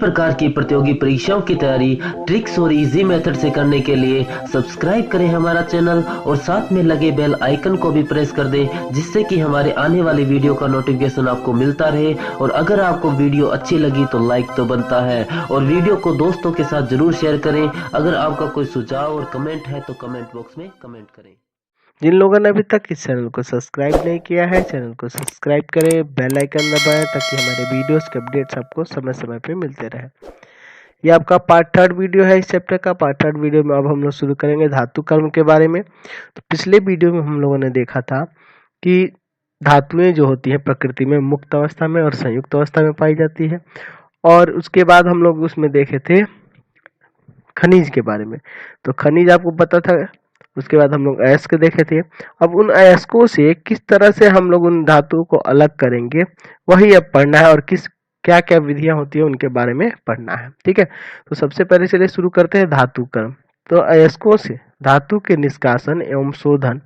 प्रकार की प्रतियोगी परीक्षाओं की तैयारी ट्रिक्स और इजी मेथड से करने के लिए सब्सक्राइब करें हमारा चैनल और साथ में लगे बेल आइकन को भी प्रेस कर दें, जिससे कि हमारे आने वाली वीडियो का नोटिफिकेशन आपको मिलता रहे। और अगर आपको वीडियो अच्छी लगी तो लाइक तो बनता है, और वीडियो को दोस्तों के साथ जरूर शेयर करें। अगर आपका कोई सुझाव और कमेंट है तो कमेंट बॉक्स में कमेंट करें। जिन लोगों ने अभी तक इस चैनल को सब्सक्राइब नहीं किया है, चैनल को सब्सक्राइब करें, बेल आइकन दबाएं ताकि हमारे वीडियोस के अपडेट्स आपको समय समय पे मिलते रहे। ये आपका पार्ट 3 वीडियो है इस चैप्टर का। पार्ट 3 वीडियो में अब हम लोग शुरू करेंगे धातु कर्म के बारे में। तो पिछले वीडियो में हम लोगों ने देखा था कि धातुएं जो होती है प्रकृति में मुक्त अवस्था में और संयुक्त अवस्था में पाई जाती है, और उसके बाद हम लोग उसमें देखे थे खनिज के बारे में। तो खनिज आपको पता था। उसके बाद हम लोग अयस्क देखे थे। अब उन अयस्कों से किस तरह से हम लोग उन धातुओं को अलग करेंगे वही अब पढ़ना है, और किस क्या क्या विधियां होती है उनके बारे में पढ़ना है। ठीक है, तो सबसे पहले चलिए शुरू करते हैं धातु कर्म। तो अयस्कों से धातु के निष्कासन एवं शोधन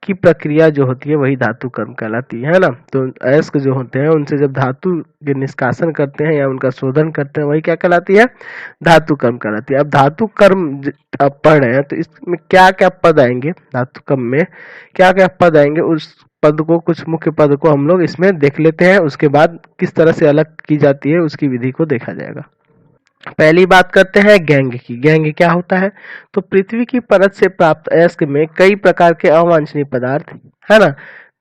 की प्रक्रिया जो होती है वही धातु कर्म कहलाती है ना। तो अयस्क जो होते हैं उनसे जब धातु के निष्कासन करते हैं या उनका शोधन करते हैं वही क्या कहलाती है, धातु कर्म कहलाती है। अब धातु कर्म आप पढ़ रहे हैं तो इसमें क्या क्या पद आएंगे, धातु कर्म में क्या क्या पद आएंगे, उस पद को, कुछ मुख्य पद को हम लोग इसमें देख लेते हैं। उसके बाद किस तरह से अलग की जाती है उसकी विधि को देखा जाएगा। पहली बात करते हैं गैंग की। गैंग क्या होता है, तो पृथ्वी की परत से प्राप्त अयस्क में कई प्रकार के अवांछनीय पदार्थ है ना,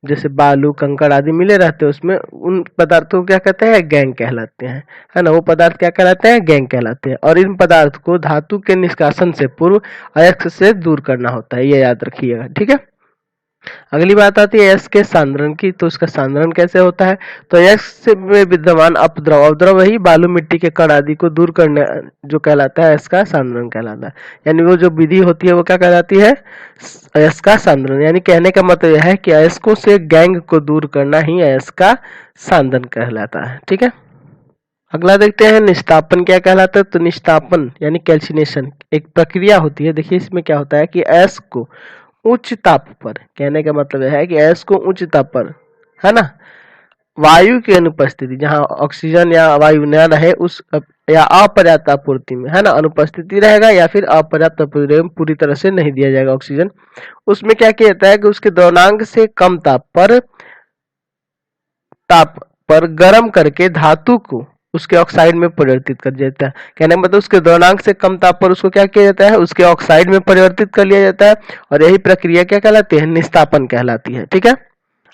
जैसे बालू कंकड़ आदि मिले रहते हैं, उसमें उन पदार्थों को क्या कहते हैं, गैंग कहलाते हैं, है ना। वो पदार्थ क्या कहलाते हैं, गैंग कहलाते हैं। और इन पदार्थ को धातु के निष्कासन से पूर्व अयस्क से दूर करना होता है, ये याद रखिएगा। ठीक है, अगली बात आती है अयस्क के सांद्रण की। तो उसका सांद्रण कैसे होता है, तो अयस्क में विद्यमान अपद्रव, अपद्रव वही बालू मिट्टी के कण आदि को दूर करने जो कहलाता है अयस्क का सांद्रण कहलाता है। यानी वो जो विधि होती है वो क्या कहलाती है, अयस्क का सांद्रण। यानी कहने का मतलब यह है कि अयस्कों से गैंग को दूर करना ही अयस्क का सांद्रण कहलाता है। ठीक है, अगला देखते हैं निस्तापन क्या कहलाता है। तो निस्तापन यानी कैल्सिनेशन एक प्रक्रिया होती है। देखिए इसमें क्या होता है कि अयस्क को उच्च ताप पर, कहने का मतलब यह है कि अयस्क को उच्च ताप पर, है ना, वायु की अनुपस्थिति, जहां ऑक्सीजन या वायु न रहे उस या अपर्याप्त आपूर्ति में, है ना, अनुपस्थिति रहेगा या फिर अपर्याप्त आपूर्ति, पूरी तरह से नहीं दिया जाएगा ऑक्सीजन, उसमें क्या किया जाता है कि उसके द्रव्यमांक से कम ताप पर गर्म करके धातु को उसके ऑक्साइड में परिवर्तित कर दिया जाता है। कहने का मतलब उसके द्रव्यमांक से कम ताप पर उसको क्या किया जाता है, उसके ऑक्साइड में परिवर्तित कर लिया जाता है, और यही प्रक्रिया क्या कहलाती है, निस्तापन कहलाती है। ठीक है,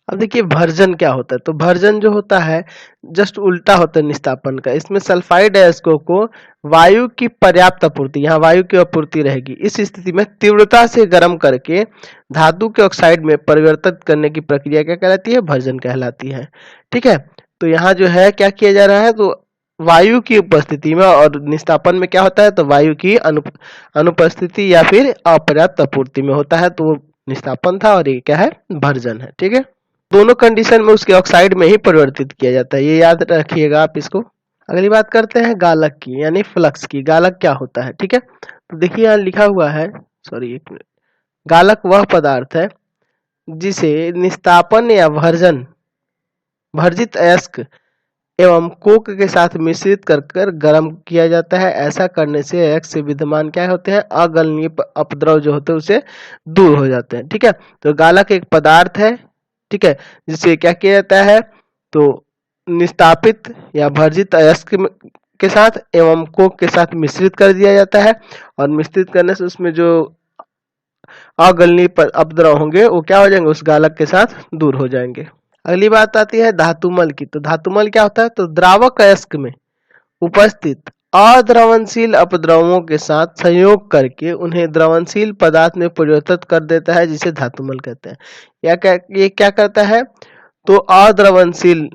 अब देखिए भर्जन क्या होता है। तो भर्जन जो होता है जस्ट उल्टा होता है निस्तापन का। इसमें सल्फाइड अयस्कों को वायु की पर्याप्त आपूर्ति, यहाँ वायु की आपूर्ति रहेगी, इस स्थिति में तीव्रता से गर्म करके धातु के ऑक्साइड में परिवर्तित करने की प्रक्रिया क्या कहलाती है, भर्जन कहलाती है। ठीक है, तो यहाँ जो है क्या किया जा रहा है, तो वायु की उपस्थिति में, और निस्तापन में क्या होता है, तो वायु की अनुपस्थिति या फिर अपर्याप्त आपूर्ति में होता है। तो निस्तापन था और ये क्या है, भर्जन है। ठीक है, दोनों कंडीशन में उसके ऑक्साइड में ही परिवर्तित किया जाता है, ये याद रखिएगा आप इसको। अगली बात करते हैं गालक की यानी फ्लक्स की। गालक क्या होता है, ठीक है, तो देखिए यहाँ लिखा हुआ है, सॉरी एक मिनट, गालक वह पदार्थ है जिसे निस्तापन या भर्जित अयस्क एवं कोक के साथ मिश्रित कर गर्म किया जाता है। ऐसा करने से अयस्क से विद्यमान क्या होते हैं, अगलनीय अपद्रव जो होते हैं उसे दूर हो जाते हैं। ठीक है, तो गालक एक पदार्थ है, ठीक है, जिसे क्या किया जाता है, तो निस्तापित या भर्जित अयस्क के साथ एवं कोक के साथ मिश्रित कर दिया जाता है, और मिश्रित करने से उसमें जो अगलनीय अपद्रव होंगे वो क्या हो जाएंगे, उस गालक के साथ दूर हो जाएंगे। अगली बात आती है धातुमल की। तो धातुमल क्या होता है, तो द्रावक अयस्क में उपस्थित अद्रवणशील अपद्रवों के साथ संयोग करके उन्हें द्रवणशील पदार्थ में परिवर्तित कर देता है, जिसे धातुमल कहते हैं। ये क्या करता है, तो अद्रवणशील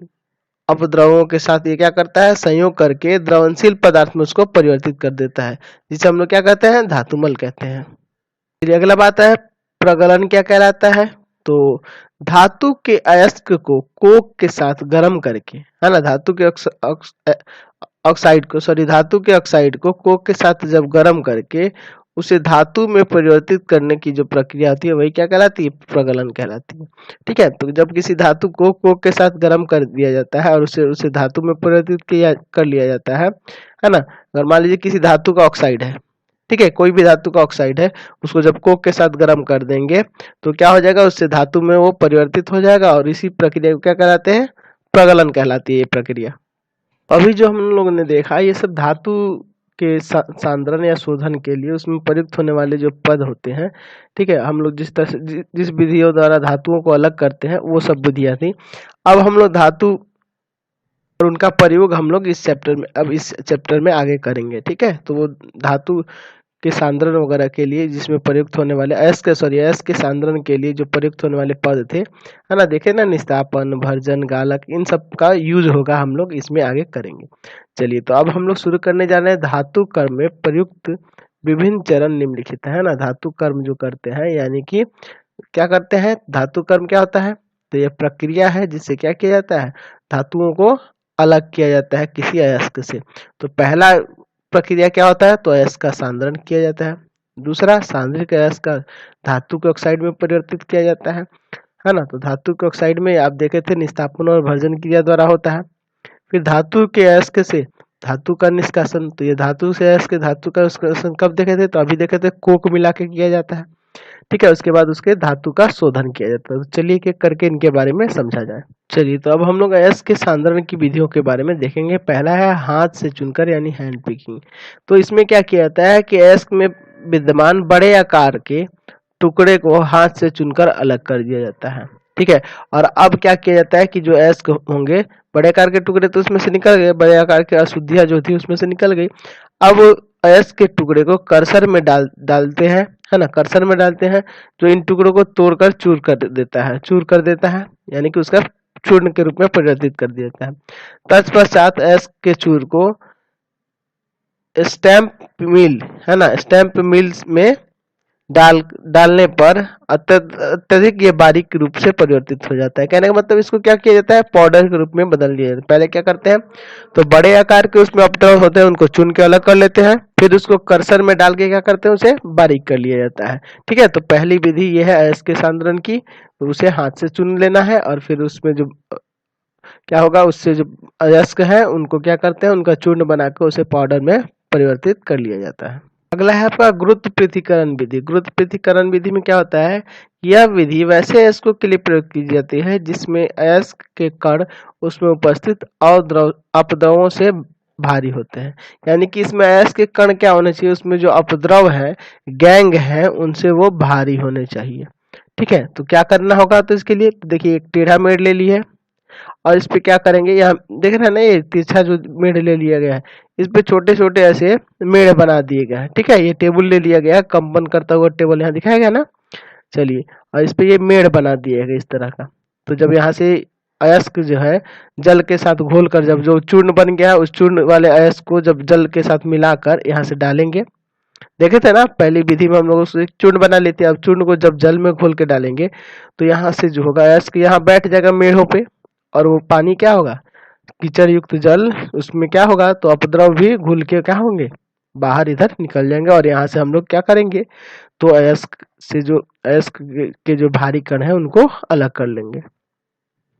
अपद्रवों के साथ ये क्या करता है, संयोग करके द्रवणशील पदार्थ में उसको परिवर्तित कर देता है, जिसे हम लोग क्या कहते हैं, धातुमल कहते हैं। फिर अगला बात है प्रगलन क्या कहलाता है। तो धातु के अयस्क को कोक के साथ गर्म करके, है ना, धातु के ऑक्साइड को कोक के साथ जब गर्म करके उसे धातु में परिवर्तित करने की जो प्रक्रिया होती है वही क्या कहलाती है, प्रगलन कहलाती है। ठीक है, तो जब किसी धातु को कोक के साथ गर्म कर दिया जाता है और उसे उसे धातु में परिवर्तित कर लिया जाता है ना। अगर मान लीजिए किसी धातु का ऑक्साइड है, ठीक है, कोई भी धातु का ऑक्साइड है, उसको जब कोक के साथ गर्म कर देंगे तो क्या हो जाएगा, उससे धातु में वो परिवर्तित हो जाएगा और इसी प्रक्रिया को क्या कहलाते हैं, प्रगलन कहलाती है ये प्रक्रिया। अभी जो हम लोगों ने देखा ये सब धातु के सांद्रण या शोधन के लिए उसमें प्रयुक्त होने वाले जो पद होते हैं। ठीक है, हम लोग जिस तरह से जिस विधियों द्वारा धातुओं को अलग करते हैं वो सब विधियां थी। अब हम लोग धातु और उनका प्रयोग हम लोग इस चैप्टर में आगे करेंगे। ठीक है, तो वो धातु के सांद्रण वगैरह के लिए जिसमें प्रयुक्त होने वाले अयस्क के सांद्रण के लिए जो प्रयुक्त होने वाले पद थे, है ना, देखे ना, निस्तापन, भर्जन, गालक, इन सब का यूज होगा, हम लोग इसमें आगे करेंगे। चलिए, तो अब हम लोग शुरू करने जा रहे हैं धातु कर्म में प्रयुक्त विभिन्न चरण निम्नलिखित है ना। धातु कर्म जो करते हैं यानी कि क्या करते हैं, धातु कर्म क्या होता है, तो यह प्रक्रिया है जिससे क्या किया जाता है, धातुओं को अलग किया जाता है किसी अयस्क से। तो पहला प्रक्रिया क्या होता है, तो अयस्क का सांद्रण किया जाता है। दूसरा, सांद्रिक अयस्क का धातु के ऑक्साइड में परिवर्तित किया जाता है ना। तो धातु के ऑक्साइड में आप देखे थे निस्तापन और भर्जन क्रिया द्वारा होता है। फिर धातु के अयस्क से धातु का निष्कासन, तो ये धातु से अयस्क धातु का निष्कासन कब देखे थे, तो अभी देखे थे, कोक मिला के किया जाता है। ठीक है, उसके बाद उसके धातु का शोधन किया जाता है। तो चलिए एक एक करके इनके बारे में समझा जाए। चलिए, तो अब हम लोग अयस्क के सांद्रण की विधियों के बारे में देखेंगे। पहला है हाथ से चुनकर यानी हैंड पिकिंग। तो इसमें क्या किया जाता है कि अयस्क में विद्यमान बड़े आकार के टुकड़े को हाथ से चुनकर अलग कर दिया जाता है। ठीक है, और अब क्या किया जाता है कि जो अयस्क होंगे, बड़े आकार के टुकड़े तो उसमें से निकल गए, बड़े आकार की अशुद्धियां जो थी उसमें से निकल गई। अब अयस्क के टुकड़े को कर्सर में डालते हैं, है ना, कर्सर में डालते हैं, जो इन टुकड़ों को तोड़कर चूर कर देता है, यानी कि उसका चूर्ण के रूप में परिवर्तित कर दिया जाता है। तत्पश्चात अयस्क के चूर को स्टैंप मिल, है ना, स्टैंप मिल में डालने पर अत्यधिक ये बारीक रूप से परिवर्तित हो जाता है। कहने का मतलब इसको क्या किया जाता है, पाउडर के रूप में बदल दिया जाता है। पहले क्या करते हैं, तो बड़े आकार के उसमें अपद्रव होते हैं उनको चुन के अलग कर लेते हैं, फिर उसको कर्सर में डाल के क्या करते हैं, उसे बारीक कर लिया जाता है। ठीक है, तो पहली विधि ये है अयस्क के सांद्रण की, उसे हाथ से चुन लेना है और फिर उसमें जो क्या होगा, उससे जो अयस्क है उनको क्या करते हैं, उनका चूर्ण बनाकर उसे पाउडर में परिवर्तित कर लिया जाता है। अगला है आपका गुरुत्व पृथक्करण विधि। गुरुत्व पृथक्करण विधि में क्या होता है, यह विधि वैसे अयस्कों के लिए प्रयोग की जाती है जिसमें अयस्क के कण उसमें उपस्थित अपद्रवों से भारी होते हैं। यानी कि इसमें अयस्क के कण क्या होने चाहिए, उसमें जो अपद्रव है, गैंग है, उनसे वो भारी होने चाहिए। ठीक है, तो क्या करना होगा, तो इसके लिए देखिए एक टेढ़ा मेढ़ ले लिया है और इस पे क्या करेंगे, यहाँ देख रहे हैं ना, ये तिरछा जो मेढ़ ले लिया गया है, इस पे छोटे छोटे ऐसे मेढ़ बना दिए गए हैं। ठीक है, ये टेबल ले लिया गया है, कंपन करता हुआ टेबल यहाँ दिखाया गया ना। चलिए, और इस पे ये मेढ़ बना दिया गया इस तरह का। तो जब यहाँ से अयस्क जो है जल के साथ घोल कर, जब जो चूर्ण बन गया है उस चूर्ण वाले अयस्क को जब जल के साथ मिलाकर यहाँ से डालेंगे, देखे थे ना पहली विधि में हम लोग उससे चूर्ण बना लेते हैं। अब चूर्ण को जब जल में घोल के डालेंगे तो यहाँ से जो होगा अयस्क यहाँ बैठ जाएगा मेढ़ों पे, और वो पानी क्या होगा, कीचड़ युक्त जल, उसमें क्या होगा, तो अपद्रव भी घुल के क्या होंगे, बाहर इधर निकल जाएंगे और यहाँ से हम लोग क्या करेंगे, तो अयस्क से जो अयस्क के जो भारी कण है उनको अलग कर लेंगे।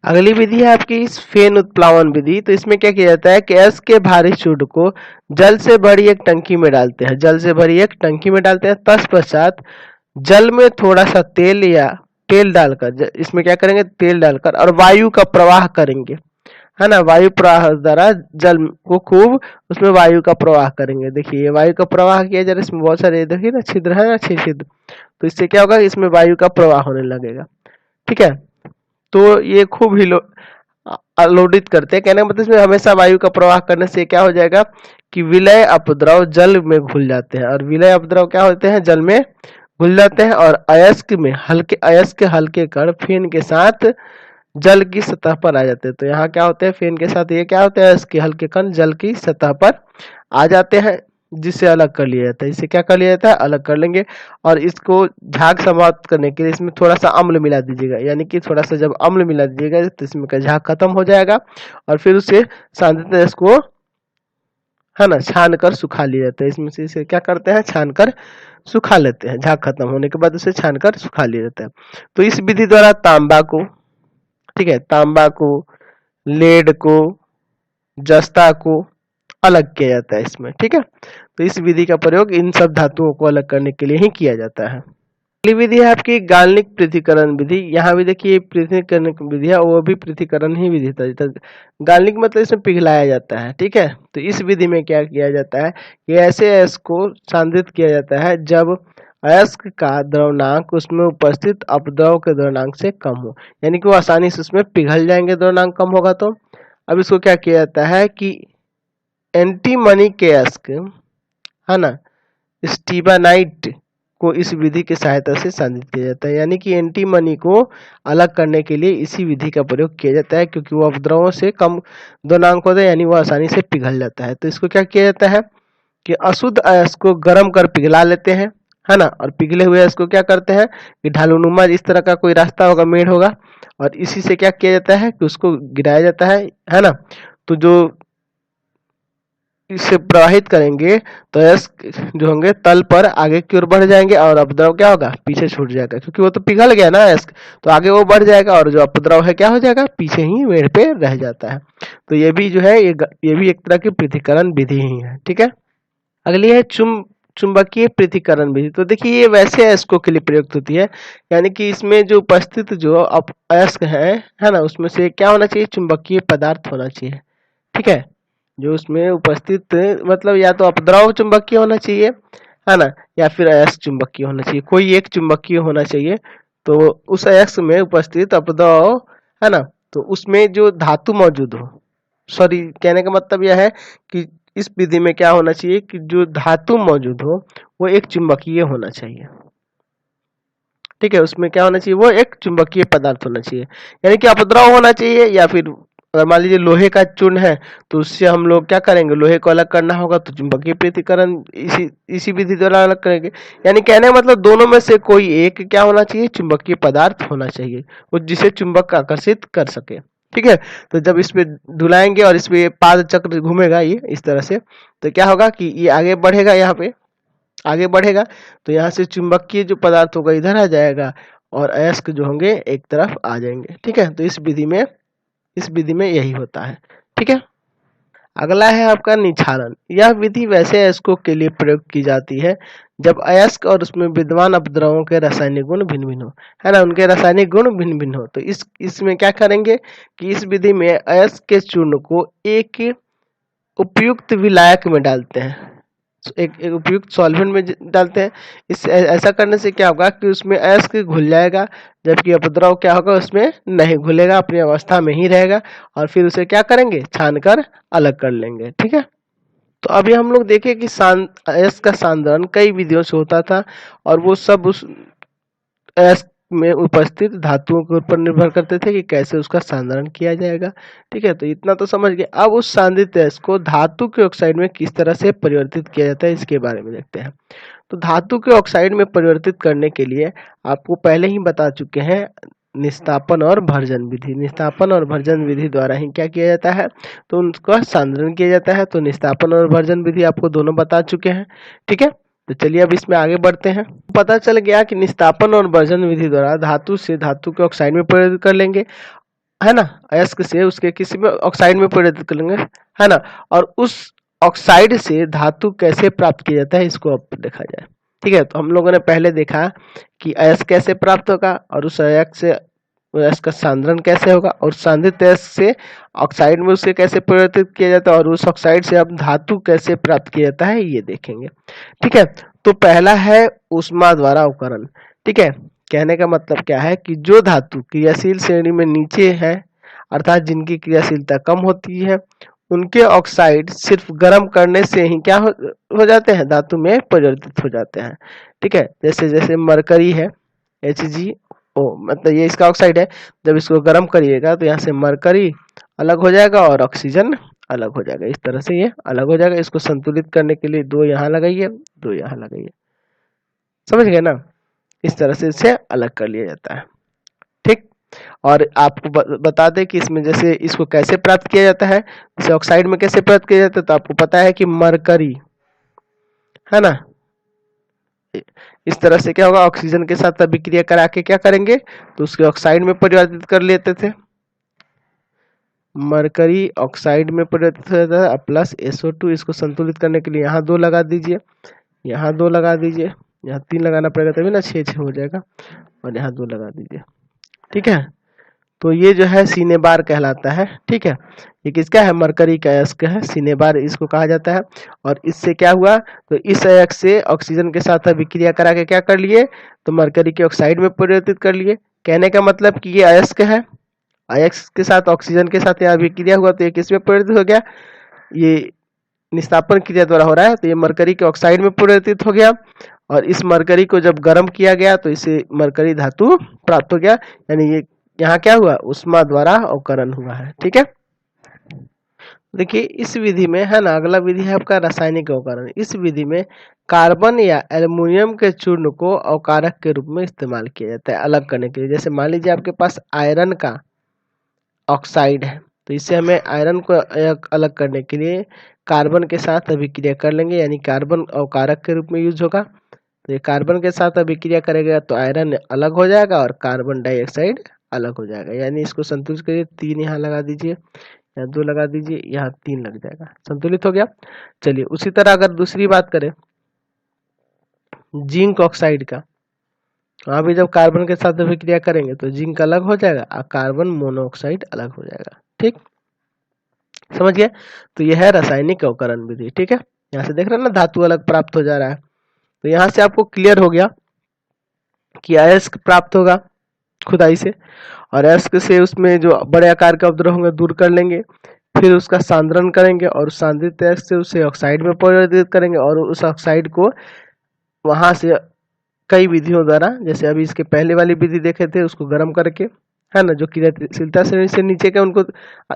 अगली विधि है आपकी फेन उत्प्लावन विधि। तो इसमें क्या किया जाता है कि अयस्क के भारी चूर्ण को जल से भरी एक टंकी में डालते हैं, तत्पश्चात जल में थोड़ा सा तेल डालकर, इसमें क्या करेंगे, तेल डालकर और वायु का प्रवाह करेंगे, है ना, वायु प्रवाह द्वारा जल को खूब उसमें वायु का प्रवाह करेंगे। देखिए वायु का प्रवाह किया जा रहा है, इसमें बहुत सारे देखिए ना छिद्र है ना, 6 छिद्र, तो इससे क्या होगा, इसमें वायु का प्रवाह होने लगेगा। ठीक है, तो ये खूब ही लोडित करते हैं। कहने का मतलब इसमें हमेशा वायु का प्रवाह करने से क्या हो जाएगा कि विलय अपद्रव जल में घुल जाते हैं, और विलय अपद्रव क्या होते हैं, जल में घुल जाते हैं, और अयस्क के हल्के कण फेन के साथ जल की सतह पर आ जाते हैं। तो यहाँ क्या होते हैं, फेन के साथ ये क्या होता है, अयस्क के हल्के कण जल की सतह पर आ जाते हैं, जिससे अलग कर लिया जाता है। इसे क्या कर लिया जाता है, अलग कर लेंगे। और इसको झाग समाप्त करने के लिए इसमें थोड़ा सा अम्ल मिला दीजिएगा, यानी कि थोड़ा सा जब अम्ल मिला दीजिएगा तो इसमें का झाग खत्म हो जाएगा, और फिर उसे सांद्रित अयस्क को, है ना, छान कर सुखा लिया जाता है। इसमें से इसे क्या करते हैं, छान कर सुखा लेते हैं। झाग खत्म होने के बाद उसे छान कर सुखा लिया जाता है। तो इस विधि द्वारा तांबा को, ठीक है, तांबा को, लेड को, जस्ता को अलग किया जाता है इसमें, ठीक है। तो इस विधि का प्रयोग इन सब धातुओं को अलग करने के लिए ही किया जाता है। अगली विधि है आपकी गाल्निक पृथक्करण विधि। यहाँ भी देखिए पृथक्करण विधि है, वो भी पृथक्करण ही विधि था। गाल्निक मतलब इसमें पिघलाया जाता है, ठीक है। तो इस विधि में क्या किया जाता है कि ऐसे अयस्क को सांद्रित किया जाता है जब अयस्क का द्रवणांक उसमें उपस्थित अपद्रव के द्रवणांक से कम हो, यानी कि वो आसानी से उसमें पिघल जाएंगे, द्रवणांक कम होगा तो। अब इसको क्या किया जाता है कि एंटीमनी के अयस्क, है ना, स्टीबानाइट को इस विधि की सहायता से सांद्रित किया जाता है। यानी कि एंटीमनी को अलग करने के लिए इसी विधि का प्रयोग किया जाता है, क्योंकि वो अपद्रवों से कम द्रवणांक होता है, यानी वो आसानी से पिघल जाता है। तो इसको क्या किया जाता है कि अशुद्ध अयस्क को गर्म कर पिघला लेते हैं, है ना, और पिघले हुए अयस्क को क्या करते हैं कि ढालूनुमा इस तरह का कोई रास्ता होगा, मेढ़ होगा, और इसी से क्या किया जाता है कि उसको गिराया जाता है ना। तो जो इसे प्रवाहित करेंगे तो अयस्क जो होंगे तल पर आगे की ओर बढ़ जाएंगे और अपद्रव क्या होगा, पीछे छूट जाएगा, क्योंकि वो तो पिघल गया ना अयस्क, तो आगे वो बढ़ जाएगा और जो अपद्रव है क्या हो जाएगा, पीछे ही मेढ़ पे रह जाता है। तो ये भी जो है ये भी एक तरह की पृथक्करण विधि ही है, ठीक है। अगली है चुंबकीय पृथक्करण विधि। तो देखिए ये वैसे अयस्कों के लिए प्रयुक्त होती है, यानी कि इसमें जो उपस्थित जो अयस्क है ना, उसमें से क्या होना चाहिए, चुंबकीय पदार्थ होना चाहिए, ठीक है। जो उसमें उपस्थित मतलब या तो अपद्रव चुंबकीय होना चाहिए, है ना, या फिर अयस्क चुंबकीय होना चाहिए, कोई एक चुंबकीय होना चाहिए। तो उस अयस्क में उपस्थित अपद्रव, है ना, तो उसमें जो धातु मौजूद हो, सॉरी कहने का मतलब यह है कि इस विधि में क्या होना चाहिए कि जो धातु मौजूद हो वो एक चुंबकीय होना चाहिए, ठीक है। उसमें क्या होना चाहिए, वो एक चुंबकीय पदार्थ होना चाहिए, यानी कि अपद्रव होना चाहिए, या फिर अगर मान लीजिए लोहे का चूर्ण है तो उससे हम लोग क्या करेंगे, लोहे को अलग करना होगा तो चुंबकीय पृथक्करण इसी विधि द्वारा अलग करेंगे। यानी कहने का मतलब दोनों में से कोई एक क्या होना चाहिए, चुंबकीय पदार्थ होना चाहिए, वो जिसे चुंबक आकर्षित कर सके, ठीक है। तो जब इसमें धुलाएंगे और इसमें पाद चक्र घूमेगा ये इस तरह से, तो क्या होगा कि ये आगे बढ़ेगा, यहाँ पे आगे बढ़ेगा, तो यहाँ से चुंबकीय जो पदार्थ होगा इधर आ जाएगा और अयस्क जो होंगे एक तरफ आ जाएंगे, ठीक है। तो इस विधि में यही होता है, ठीक है। अगला है आपका निक्षालन। यह विधि वैसे अयस्कों के लिए प्रयोग की जाती है जब अयस्क और उसमें विद्यमान अपद्रवों के रासायनिक गुण भिन्न भिन्न हो, है ना, उनके रासायनिक गुण भिन्न भिन्न हो। तो इसमें क्या करेंगे कि इस विधि में अयस्क के चूर्ण को एक उपयुक्त विलायक में डालते हैं, एक उपयुक्त सॉल्वेंट में डालते हैं। इस ऐसा करने से क्या होगा कि उसमें अयस्क घुल जाएगा, जबकि अपद्रव क्या होगा उसमें नहीं घुलेगा, अपनी अवस्था में ही रहेगा, और फिर उसे क्या करेंगे, छान कर अलग कर लेंगे, ठीक है। तो अभी हम लोग देखें कि अयस्क का सांद्रण कई विधियों से होता था, और वो सब उस अयस्क में उपस्थित धातुओं के ऊपर निर्भर करते थे कि कैसे उसका सांद्रण किया जाएगा, ठीक है। तो इतना तो समझ गए। अब उस सांद्रित अयस्क को धातु के ऑक्साइड में किस तरह से परिवर्तित किया जाता है इसके बारे में देखते हैं। तो धातु के ऑक्साइड में परिवर्तित करने के लिए आपको पहले ही बता चुके हैं निस्तापन और भर्जन विधि। निस्तापन और भर्जन विधि द्वारा ही क्या किया जाता है, तो उनका सांद्रण किया जाता है। तो निस्तापन और भर्जन विधि आपको दोनों बता चुके हैं, ठीक है। तो चलिए अब इसमें आगे बढ़ते हैं। पता चल गया कि निस्तापन और भर्जन विधि द्वारा धातु से धातु के ऑक्साइड में परिवर्तित कर लेंगे, है ना, अयस्क से उसके किसी में ऑक्साइड में परिवर्तित कर लेंगे, है ना, और उस ऑक्साइड से धातु कैसे प्राप्त किया जाता है इसको अब देखा जाए, ठीक है। तो हम लोगों ने पहले देखा कि अयस्क कैसे प्राप्त होगा, और उस अयस्क से अयस्क का सांद्रण कैसे होगा, और सांद्रित अयस्क से ऑक्साइड में उसे कैसे परिवर्तित किया जाता है, और उस ऑक्साइड से अब धातु कैसे प्राप्त किया जाता है ये देखेंगे, ठीक है। तो पहला है ऊष्मा द्वारा अवकरण, ठीक है। कहने का मतलब क्या है कि जो धातु क्रियाशील श्रेणी में नीचे है, अर्थात जिनकी क्रियाशीलता कम होती है, उनके ऑक्साइड सिर्फ गर्म करने से ही क्या हो जाते हैं, धातु में परिवर्तित हो जाते हैं, ठीक है। जैसे जैसे मरकरी है HgO, मतलब ये इसका ऑक्साइड है, जब इसको गर्म करिएगा तो यहाँ से मरकरी अलग हो जाएगा और ऑक्सीजन अलग हो जाएगा, इस तरह से ये अलग हो जाएगा। इसको संतुलित करने के लिए 2 यहाँ लगाइए, 2 यहाँ लगाइए, समझ गए ना, इस तरह से इसे अलग कर लिया जाता है, ठीक। और आपको बता दें कि इसमें जैसे इसको कैसे प्राप्त किया जाता है, जैसे ऑक्साइड में कैसे प्राप्त किया जाता है, तो आपको पता है कि मरकरी है ना, इस तरह से क्या होगा, ऑक्सीजन के साथ अभिक्रिया करा के क्या करेंगे, तो उसके ऑक्साइड में परिवर्तित कर लेते थे। मरकरी ऑक्साइड में परिवर्तित हो जाता है प्लस SO2। इसको संतुलित करने के लिए यहाँ 2 लगा दीजिए, यहाँ 2 लगा दीजिए, यहाँ 3 लगाना पड़ेगा तभी ना 6 हो जाएगा, और यहाँ 2 लगा दीजिए। ठीक है, तो ये जो है सिनेबार कहलाता है। ठीक है, ये किसका है, मरकरी का अयस्क है, सिनेबार इसको कहा जाता है। और इससे क्या हुआ, तो इस अयस्क से ऑक्सीजन के साथ अभिक्रिया करा के क्या कर लिए, तो मरकरी के ऑक्साइड में परिवर्तित कर लिए। कहने का मतलब कि ये अयस्क है, अयस्क के साथ ऑक्सीजन के साथ यहाँ अभिक्रिया हुआ तो ये किस में परिवर्तित हो गया, ये निस्तापन क्रिया द्वारा हो रहा है, तो ये मरकरी के ऑक्साइड में परिवर्तित हो गया। और इस मरकरी को जब गर्म किया गया तो इसे मरकरी धातु प्राप्त हो गया, यानी ये यहाँ क्या हुआ, उष्मा द्वारा अवकरण हुआ है। ठीक है, देखिए इस विधि में है ना, अगला विधि है आपका रासायनिक अवकरण। इस विधि में कार्बन या एल्युमिनियम के चूर्ण को अवकारक के रूप में इस्तेमाल किया जाता है अलग करने के लिए। जैसे मान लीजिए आपके पास आयरन का ऑक्साइड है, तो इससे हमें आयरन को अलग करने के लिए कार्बन के साथ अभिक्रिया कर लेंगे, यानी कार्बन अवकारक के रूप में यूज होगा। तो ये कार्बन के साथ अभिक्रिया करेगा तो आयरन अलग हो जाएगा और कार्बन डाइऑक्साइड अलग हो जाएगा, यानी इसको संतुलित करिए। 3 यहाँ लगा दीजिए, यहाँ 2 लगा दीजिए, यहाँ 3 लग जाएगा, संतुलित हो गया। चलिए उसी तरह अगर दूसरी बात करें जिंक ऑक्साइड का, वहां भी जब कार्बन के साथ अभिक्रिया करेंगे तो जिंक अलग हो जाएगा और कार्बन मोनोऑक्साइड अलग हो जाएगा। ठीक, समझ गए। तो यह है रासायनिक अवकरण विधि। ठीक है, यहाँ से देख रहे हैं ना धातु अलग प्राप्त हो जा रहा है, तो यहाँ से आपको क्लियर हो गया कि अयस्क प्राप्त होगा खुदाई से, और अयस्क से उसमें जो बड़े आकार के उपद्रव होंगे दूर कर लेंगे, फिर उसका सांद्रण करेंगे और सांद्रित अयस्क से उसे ऑक्साइड में परिवर्तित करेंगे, और उस ऑक्साइड को वहां से कई विधियों द्वारा, जैसे अभी इसके पहले वाली विधि देखे थे उसको गर्म करके, है ना, जो क्रियाशीलता श्रेणी से नीचे के उनको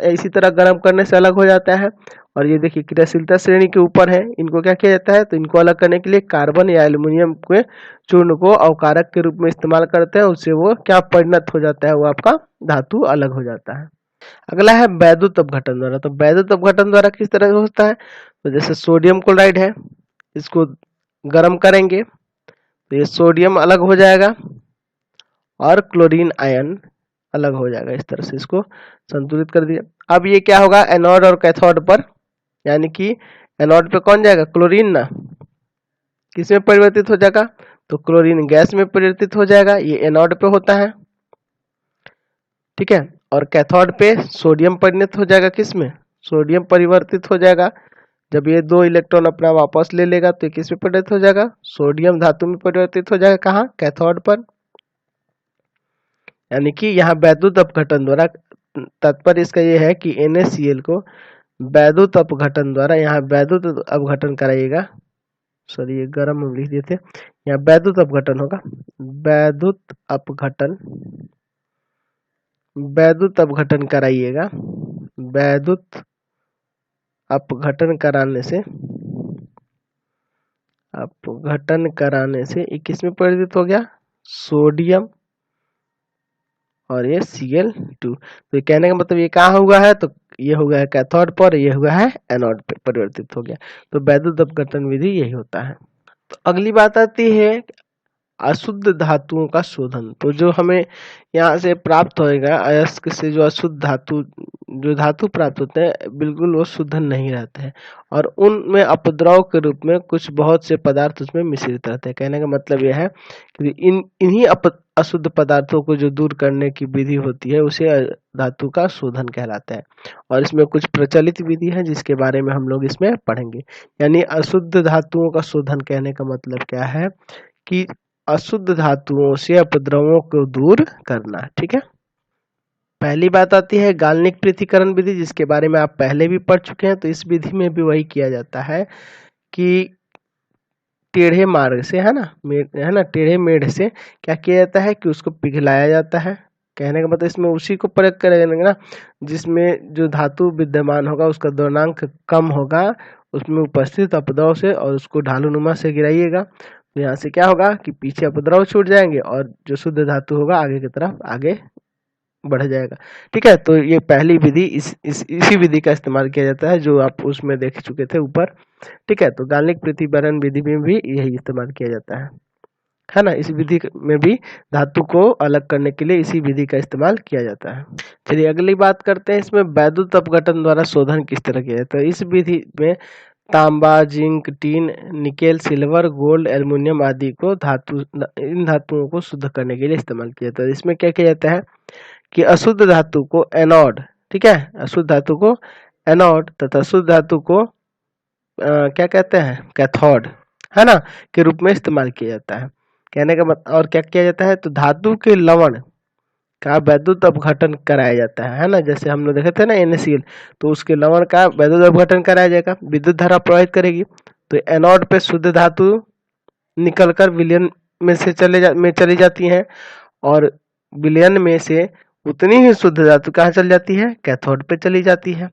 इसी तरह गर्म करने से अलग हो जाता है। और ये देखिए क्रियाशीलता श्रेणी के ऊपर है, इनको क्या किया जाता है, तो इनको अलग करने के लिए कार्बन या एल्युमिनियम के चूर्ण को अवकारक के रूप में इस्तेमाल करते हैं, उससे वो क्या परिणत हो जाता है, वो आपका धातु अलग हो जाता है। अगला है वैद्युत अपघटन द्वारा। तो वैद्युत अपघटन द्वारा किस तरह से होता है, तो जैसे सोडियम क्लोराइड है, इसको गर्म करेंगे तो ये सोडियम अलग हो जाएगा और क्लोरीन आयन अलग हो जाएगा, इस तरह से इसको संतुलित कर दिया। अब ये क्या होगा, एनोड और कैथोड पर, यानी कि एनोड पे कौन जाएगा, क्लोरीन ना, किसमें परिवर्तित हो जाएगा, तो क्लोरीन गैस में परिवर्तित हो जाएगा, ये एनोड पे होता है। ठीक है, और कैथोड पे सोडियम परिणत हो जाएगा, किसमें, सोडियम परिवर्तित हो जाएगा। जब ये 2 इलेक्ट्रॉन अपना वापस ले लेगा तो किस में परिवर्तित हो जाएगा, सोडियम धातु में परिवर्तित हो जाएगा, कहाँ, कैथोड पर। यानी कि यहाँ वैद्युत अपघटन द्वारा, तात्पर्य इसका ये है कि NaCl को वैद्युत अपघटन द्वारा, यहाँ वैद्युत अपघटन कराइएगा, सॉरी ये गर्म हम लिख दिए थे, यहाँ वैद्युत अपघटन होगा, वैद्युत अपघटन, वैद्युत अपघटन कराइएगा। वैद्युत अपघटन कराने से, अपघटन कराने से ये किस में परिवर्तित हो गया, सोडियम और ये Cl2। तो कहने का मतलब ये कहाँ हुआ है, तो ये हो गया है कैथोड पर, ये हुआ है एनोड पे परिवर्तित हो गया। तो वैद्युत अपघटन विधि यही होता है। तो अगली बात आती है अशुद्ध धातुओं का शोधन। तो जो हमें यहाँ से प्राप्त होएगा अयस्क से, जो अशुद्ध धातु, जो धातु प्राप्त होते हैं बिल्कुल वो शुद्ध नहीं रहते हैं, और उनमें अपद्रव के रूप में कुछ बहुत से पदार्थ उसमें मिश्रित रहते हैं। कहने का मतलब यह है कि इन्हीं अशुद्ध पदार्थों को जो दूर करने की विधि होती है उसे धातु का शोधन कहलाता है। और इसमें कुछ प्रचलित विधि है जिसके बारे में हम लोग इसमें पढ़ेंगे। यानी अशुद्ध धातुओं का शोधन कहने का मतलब क्या है कि अशुद्ध धातुओं से अपद्रवों को दूर करना। ठीक है, पहली बात आती है गाल्निक पृथक्करण विधि, जिसके बारे में आप पहले भी पढ़ चुके हैं। तो इस विधि में भी वही किया जाता है कि टेढ़े मार्ग से, है ना, टेढ़े मेढ़ से क्या किया जाता है कि उसको पिघलाया जाता है। कहने का मतलब इसमें उसी को प्रयोग करेंगे ना जिसमें जो धातु विद्यमान होगा उसका द्रव्यंक कम होगा उसमें उपस्थित अपद्रव से, और उसको ढालुनुमा से गिराइएगा। तो यहाँ से क्या होगा कि पीछे अपद्रव छूट जाएंगे और जो शुद्ध धातु होगा आगे की तरफ आगे बढ़ जाएगा। ठीक है, तो ये पहली विधि इसी विधि का इस्तेमाल किया जाता है जो आप उसमें देख चुके थे ऊपर। ठीक है, तो गार्लिक पृथ्वीकरण विधि में भी यही इस्तेमाल किया जाता है ना। इस विधि में भी धातु को अलग करने के लिए इसी विधि का इस्तेमाल किया जाता है। चलिए अगली बात करते हैं, इसमें वैद्युत अपघटन द्वारा शोधन किस तरह किया जाता है। इस विधि में तांबा, zinc, tin, nickel, silver, gold, aluminium आदि को इन धातुओं को शुद्ध करने के लिए इस्तेमाल किया जाता है। इसमें क्या किया जाता है कि अशुद्ध धातु को एनोड, ठीक है, अशुद्ध धातु को एनोड तथा शुद्ध धातु को क्या कहते हैं, कैथोड, है ना, के रूप में इस्तेमाल किया जाता है। कहने का मतलब और क्या किया जाता है, तो धातु के लवण का वैद्युत अपघटन कराया जाता है ना। जैसे हम लोग देखे थे ना NaCl, तो उसके लवण का वैद्युत अपघटन कराया जाएगा, विद्युत धारा प्रवाहित करेगी। तो एनोड पे शुद्ध धातु निकलकर विलयन में से चली जाती है और विलयन में से उतनी ही शुद्ध धातु कहाँ चल जाती है, कैथोड पे चली जाती है।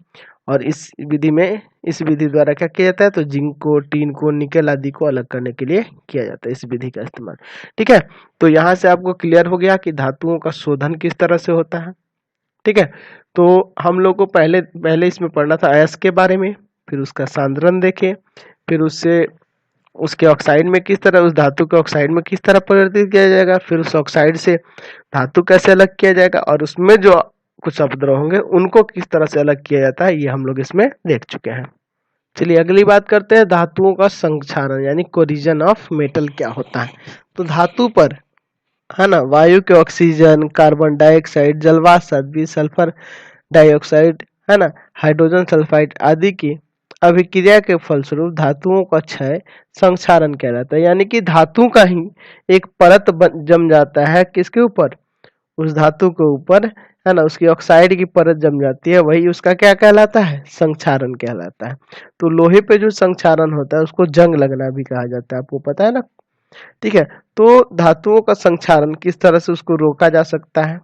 और इस विधि द्वारा क्या किया जाता है, तो जिंक को, टीन को, निकेल आदि को अलग करने के लिए किया जाता है इस विधि का इस्तेमाल। ठीक है, तो यहाँ से आपको क्लियर हो गया कि धातुओं का शोधन किस तरह से होता है। ठीक है, तो हम लोग को पहले इसमें पढ़ना था अयस्क के बारे में, फिर उसका सांद्रण देखे, फिर उसके ऑक्साइड में किस तरह, उस धातु के ऑक्साइड में किस तरह परिवर्तित किया जाएगा, फिर उस ऑक्साइड से धातु कैसे अलग किया जाएगा, और उसमें जो कुछ अपद्रव होंगे उनको किस तरह से अलग किया जाता है, ये हम लोग इसमें देख चुके हैं। चलिए अगली बात करते हैं, धातुओं का संक्षारण यानी कोरिजन ऑफ मेटल क्या होता है। तो धातु पर, है ना, वायु के ऑक्सीजन, कार्बन डाइऑक्साइड, जलवाष्प आदि, सल्फर डाइऑक्साइड, है ना, हाइड्रोजन सल्फाइड आदि की अभिक्रिया के फलस्वरूप धातुओं का क्षय संक्षारण कहलाता है। यानी कि धातु का ही एक परत जम जाता है किसके ऊपर, उस धातु के ऊपर, है ना, उसकी ऑक्साइड की परत जम जाती है, वही उसका क्या कहलाता है, संक्षारण कहलाता है। तो लोहे पे जो संक्षारण होता है उसको जंग लगना भी कहा जाता है, आपको पता है ना। ठीक है, तो धातुओं का संक्षारण किस तरह से उसको रोका जा सकता है,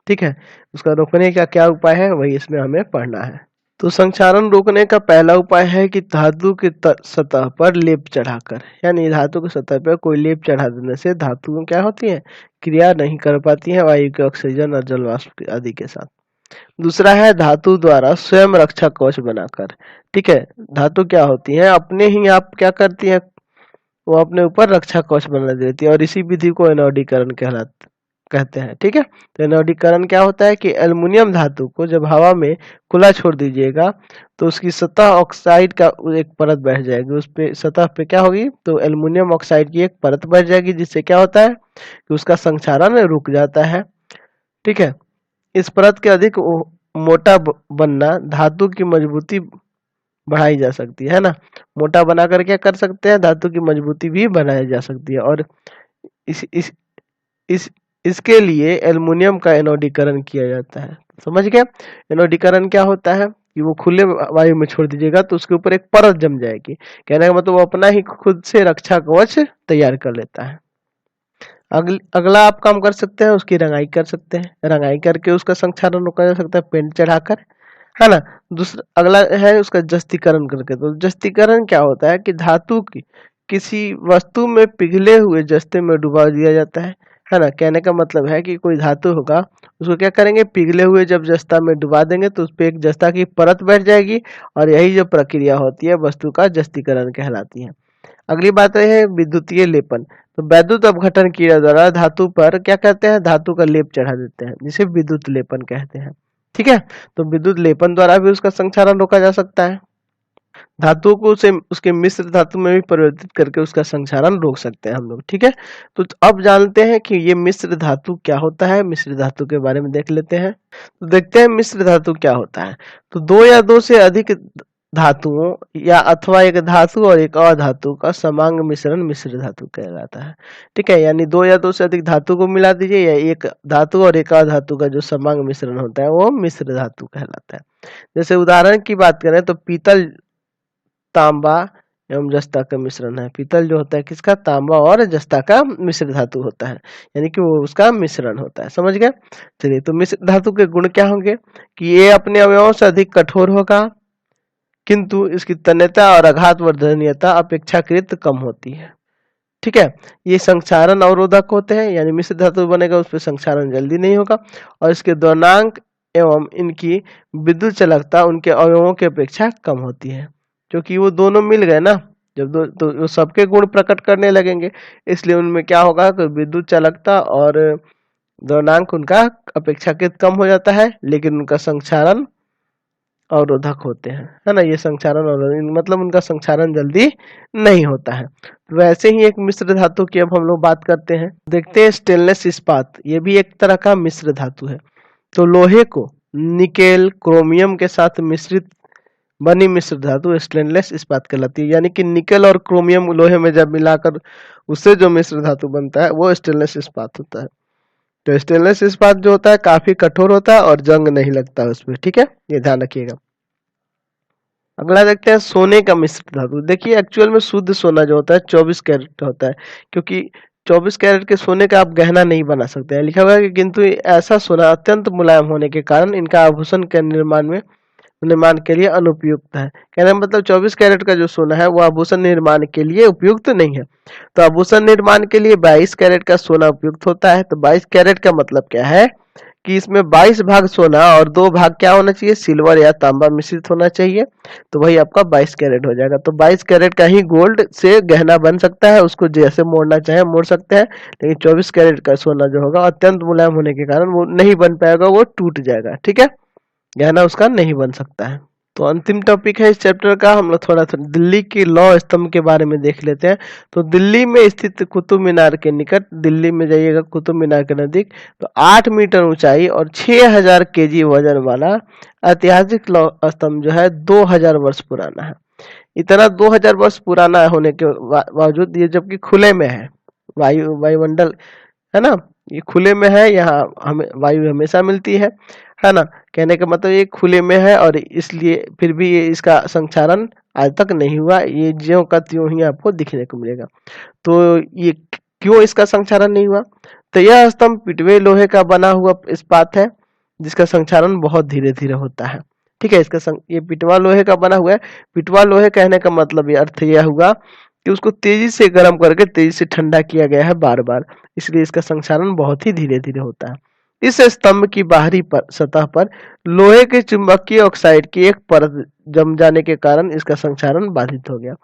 ठीक है, उसका रोकने का क्या उपाय है, वही इसमें हमें पढ़ना है। तो संक्षारण रोकने का पहला उपाय है कि धातु की सतह पर लेप चढ़ाकर, यानी धातु की सतह पर कोई लेप चढ़ा देने से धातुएं क्या होती हैं, क्रिया नहीं कर पाती हैं वायु के ऑक्सीजन और जलवाष्प आदि के साथ। दूसरा है धातु द्वारा स्वयं रक्षा कवच बनाकर। ठीक है, धातु क्या होती है, अपने ही आप क्या करती है, वो अपने ऊपर रक्षा कवच बना देती है, और इसी विधि को एनोडीकरण कहते हैं। ठीक है, तो एनोडीकरण क्या होता है कि एल्युमिनियम धातु को जब हवा में खुला छोड़ दीजिएगा तो उसकी सतह ऑक्साइड का एक परत बैठ जाएगी, उस पे सतह पे क्या होगी, तो एल्युमिनियम ऑक्साइड की एक परत बैठ जाएगी, जिससे क्या होता है कि उसका संक्षारण रुक जाता है। ठीक है, इस परत के अधिक मोटा बनना धातु की मजबूती बढ़ाई जा सकती है ना, मोटा बनाकर क्या कर सकते हैं, धातु की मजबूती भी बनाई जा सकती है। और इसके लिए एल्युमिनियम का एनोडीकरण किया जाता है। समझ गए, एनोडीकरण क्या होता है कि वो खुले वायु में छोड़ दीजिएगा तो उसके ऊपर एक परत जम जाएगी, कहने का मतलब वो अपना ही खुद से रक्षा कवच तैयार कर लेता है। अगला आप काम कर सकते हैं, उसकी रंगाई कर सकते हैं, रंगाई करके उसका संक्षारण रोका जा सकता है पेंट चढ़ाकर, है ना। दूसरा अगला है उसका जस्तीकरण करके। तो जस्तीकरण क्या होता है कि धातु की किसी वस्तु में पिघले हुए जस्ते में डुबा दिया जाता है ना। कहने का मतलब है कि कोई धातु होगा, उसको क्या करेंगे, पिघले हुए जब जस्ता में डुबा देंगे तो उस पर एक जस्ता की परत बैठ जाएगी, और यही जो प्रक्रिया होती है वस्तु का जस्तीकरण कहलाती है। अगली बात है विद्युतीय लेपन। तो वैद्युत अपघटन क्रिया द्वारा धातु पर क्या कहते हैं, धातु का लेप चढ़ा देते हैं, जिसे विद्युत लेपन कहते हैं। ठीक है, तो विद्युत लेपन द्वारा भी उसका संक्षारण रोका जा सकता है। धातुओं को उसके मिश्र धातु में भी परिवर्तित करके उसका संक्षारण रोक सकते हैं हम लोग। ठीक है, तो अब जानते हैं कि ये मिश्र धातु क्या होता है, मिश्र धातु के बारे में देख लेते हैं। तो देखते हैं मिश्र धातु क्या होता है। तो दो या दो से अधिक धातुओं या अथवा एक धातु और एक अधातु का समांग मिश्रण मिश्र धातु कहलाता है। ठीक है, यानी दो या दो से अधिक धातु को मिला दीजिए, या एक धातु और एक अधातु का जो समांग मिश्रण होता है वो मिश्र धातु कहलाता है। जैसे उदाहरण की बात करें तो पीतल तांबा एवं जस्ता का मिश्रण है। पीतल जो होता है किसका, तांबा और जस्ता का मिश्र धातु होता है, यानी कि वो उसका मिश्रण होता है। समझ गए। चलिए, तो मिश्र धातु के गुण क्या होंगे कि ये अपने अवयवों से अधिक कठोर होगा, किंतु इसकी तन्यता और आघात वर्धनीयता अपेक्षाकृत कम होती है। ठीक है। ये संक्षारण अवरोधक होते हैं, यानी मिश्र धातु बनेगा उस पर संक्षारण जल्दी नहीं होगा, और इसके द्वनांक एवं इनकी विद्युत चालकता उनके अवयवों की अपेक्षा कम होती है, क्योंकि वो दोनों मिल गए ना, जब दो तो वो सबके गुण प्रकट करने लगेंगे, इसलिए उनमें क्या होगा कि विद्युत चालकता और द्वनांक उनका अपेक्षाकृत कम हो जाता है, लेकिन उनका संक्षारण अवरोधक होते हैं, है ना। ये संक्षारण अवरोधक मतलब उनका संक्षारण जल्दी नहीं होता है। वैसे ही एक मिश्र धातु की अब हम लोग बात करते हैं, देखते हैं स्टेनलेस इस्पात, ये भी एक तरह का मिश्र धातु है। तो लोहे को निकेल क्रोमियम के साथ मिश्रित बनी मिश्र धातु स्टेनलेस इस्पात कहलाती है, यानी कि निकेल और क्रोमियम लोहे में जब मिलाकर उससे जो मिश्र धातु बनता है वो स्टेनलेस इस्पात होता है। तो स्टेनलेस इस्पात जो होता है काफी कठोर होता है और जंग नहीं लगता उसमें, ठीक है, ये ध्यान रखिएगा। अगला देखते हैं सोने का मिश्र धातु। देखिए एक्चुअल में शुद्ध सोना जो होता है 24 कैरेट होता है, क्योंकि 24 कैरेट के सोने का आप गहना नहीं बना सकते हैं, लिखा हुआ है कि किंतु ऐसा सोना अत्यंत मुलायम होने के कारण इनका आभूषण के निर्माण के लिए अनुपयुक्त है। कहने का मतलब 24 कैरेट का जो सोना है वो आभूषण निर्माण के लिए उपयुक्त नहीं है। तो आभूषण निर्माण के लिए 22 कैरेट का सोना उपयुक्त होता है। तो 22 कैरेट का मतलब क्या है कि इसमें 22 भाग सोना और 2 भाग क्या होना चाहिए, सिल्वर या तांबा मिश्रित होना चाहिए, तो वही आपका 22 कैरेट हो जाएगा। तो 22 कैरेट का ही गोल्ड से गहना बन सकता है, उसको जैसे मोड़ना चाहे मोड़ सकते हैं, लेकिन 24 कैरेट का सोना जो होगा अत्यंत मुलायम होने के कारण वो नहीं बन पाएगा, वो टूट जाएगा, ठीक है, गहना उसका नहीं बन सकता है। तो अंतिम टॉपिक है इस चैप्टर का, हम लोग थोड़ा दिल्ली की लौ स्तंभ के बारे में देख लेते हैं। तो दिल्ली में स्थित कुतुब मीनार के निकट, दिल्ली में जाइएगा कुतुब मीनार के नजदीक, तो 8 मीटर ऊंचाई और 6000 केजी वजन वाला ऐतिहासिक लौ स्तंभ जो है 2000 वर्ष पुराना है। इतना 2000 वर्ष पुराना होने के बावजूद ये जबकि खुले में है, वायुमंडल है ना, ये खुले में है, यहाँ हमें वायु हमेशा मिलती है ना। कहने का मतलब ये खुले में है और इसलिए फिर भी ये इसका संक्षारण आज तक नहीं हुआ, ये ज्यों का त्यों ही आपको दिखने को मिलेगा। तो ये क्यों इसका संक्षारण नहीं हुआ, तो यह स्तंभ पिटवे लोहे का बना हुआ इस्पात है जिसका संक्षारण बहुत धीरे धीरे होता है, ठीक है। ये पिटवा लोहे का बना हुआ है। पिटवा लोहे कहने का मतलब ये अर्थ यह हुआ कि उसको तेजी से गर्म करके तेजी से ठंडा किया गया है बार बार, इसलिए इसका संक्षारण बहुत ही धीरे धीरे होता है। इस स्तंभ की बाहरी सतह पर लोहे के चुंबकीय ऑक्साइड की एक परत जम जाने के कारण इसका संक्षारण बाधित हो गया।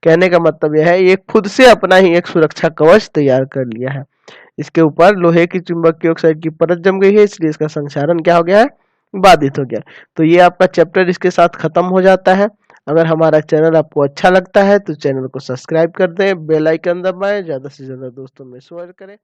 कहने का मतलब यह है ये खुद से अपना ही एक सुरक्षा कवच तैयार कर लिया है, इसके ऊपर लोहे की चुंबकीय ऑक्साइड की परत जम गई है, इसलिए इसका संक्षारण क्या हो गया है, बाधित हो गया। तो ये आपका चैप्टर इसके साथ खत्म हो जाता है। अगर हमारा चैनल आपको अच्छा लगता है तो चैनल को सब्सक्राइब कर दें, बेल आइकन दबाएं, ज्यादा से ज्यादा दोस्तों में शेयर करें।